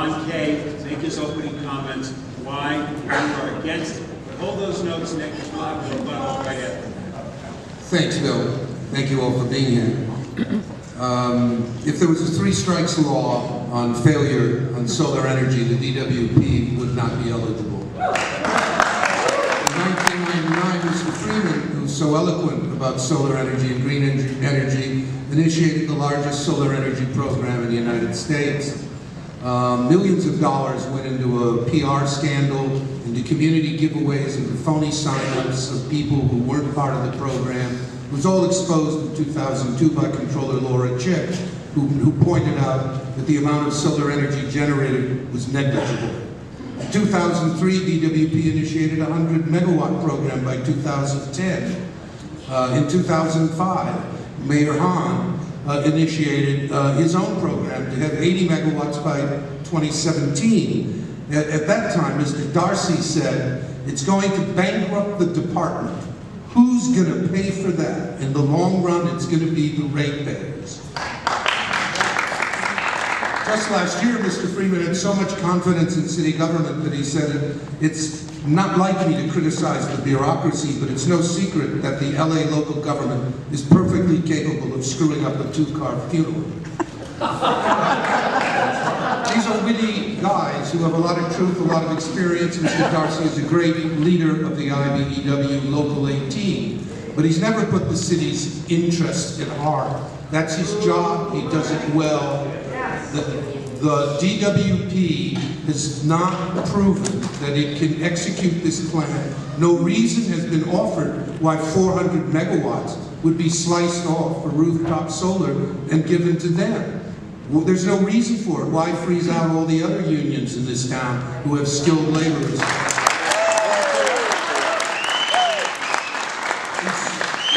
Ron Kay make his opening comments why we are against it. Hold those notes, Nick, because we'll have a rebuttal right after. Thanks, Bill. Thank you all for being here. If there was a 3 strikes law on failure on solar energy, the DWP would not be eligible. In 1999, Mr. Freeman, who's so eloquent about solar energy and green energy, initiated the largest solar energy program in the United States. Millions of dollars went into a PR scandal, into community giveaways, into phony sign-ups of people who weren't part of the program. It was all exposed in 2002 by Comptroller Laura Chick, who pointed out that the amount of solar energy generated was negligible. In 2003, DWP initiated a 100-megawatt program by 2010. In 2005, Mayor Hahn initiated his own program to have 80 megawatts by 2017. At that time, Mr. Darcy said, it's going to bankrupt the department. Who's going to pay for that? In the long run, it's going to be the ratepayers. Just last year, Mr. Freeman had so much confidence in city government that he said, it's not like me to criticize the bureaucracy, but it's no secret that the LA local government is perfectly capable of screwing up a 2-car funeral. These are witty guys who have a lot of truth, a lot of experience. Mr. Darcy is a great leader of the IBEW Local 18, but he's never put the city's interest at heart. That's his job, he does it well. The DWP has not proven that it can execute this plan. No reason has been offered why 400 megawatts would be sliced off for rooftop solar and given to them. Well, there's no reason for it. Why freeze out all the other unions in this town who have skilled laborers?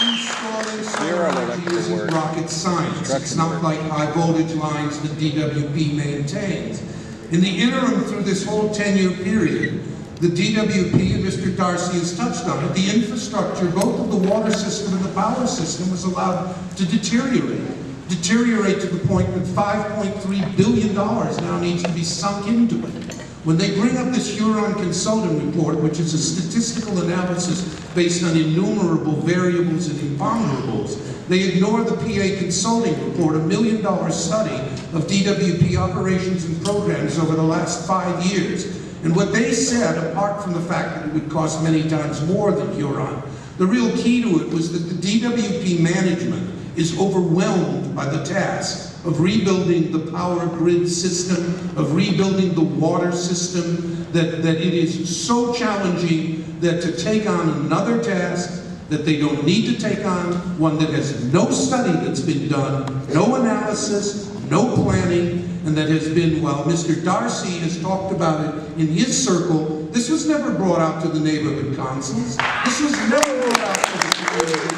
Installing solar energy isn't rocket science. It's not like high voltage lines that DWP maintains. In the interim, through this whole 10-year period, the DWP, and Mr. Darcy has touched on it, the infrastructure, both of the water system and the power system, was allowed to deteriorate to the point that $5.3 billion now needs to be sunk into it. When they bring up this Huron Consulting Report, which is a statistical analysis based on innumerable variables and imponderables, they ignore the PA Consulting Report, a $1 million study of DWP operations and programs over the last 5 years. And what they said, apart from the fact that it would cost many times more than Huron, the real key to it was that the DWP management is overwhelmed by the task of rebuilding the power grid system, of rebuilding the water system, that it is so challenging that to take on another task that they don't need to take on, one that has no study that's been done, no analysis, no planning, and that has been, while Mr. Darcy has talked about it in his circle, this was never brought out to the neighborhood councils. This was never brought out to the community.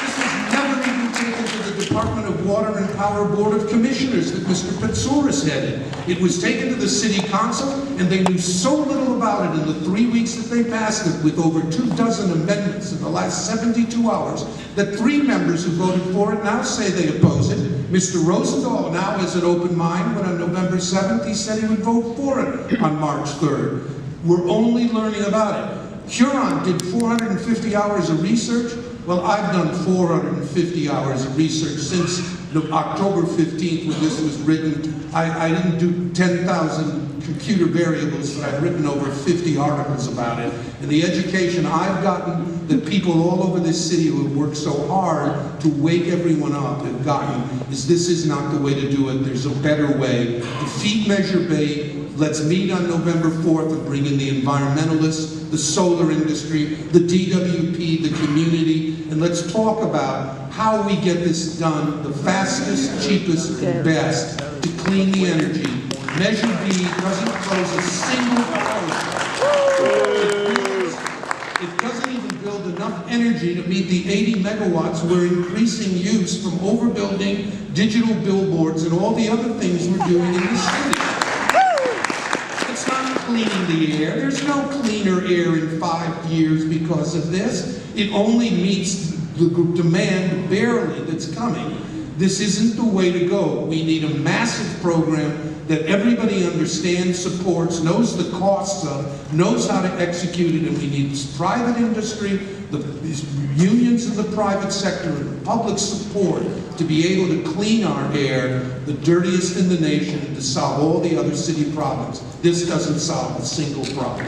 This was never even taken to the Department of Water and Power Board of Commissioners that Mr. Petsouris headed. It was taken to the city council, and they knew so little about it in the 3 weeks that they passed it, with over 24 amendments in the last 72 hours, that 3 members who voted for it now say they oppose it. Mr. Rosendahl now has an open mind, when on November 7th he said he would vote for it on March 3rd. We're only learning about it. Huron did 450 hours of research. Well, I've done 450 hours of research since October 15th when this was written. I didn't do 10,000 computer variables, but I've written over 50 articles about it. And the education I've gotten, that people all over this city who have worked so hard to wake everyone up have gotten, is this is not the way to do it. There's a better way. Defeat Measure B. Let's meet on November 4th and bring in the environmentalists, the solar industry, the DWP, the community, and let's talk about how we get this done the fastest, cheapest, and best to clean the energy. Measure B doesn't close a single power. It doesn't even build enough energy to meet the 80 megawatts we're increasing use from overbuilding digital billboards and all the other things we're doing in the city. It's not cleaning the air. There's no cleaner air in 5 years because of this. It only meets the demand barely that's coming. This isn't the way to go. We need a massive program that everybody understands, supports, knows the costs of, knows how to execute it, and we need private industry, the unions in the private sector, and public support to be able to clean our air, the dirtiest in the nation, and to solve all the other city problems. This doesn't solve a single problem.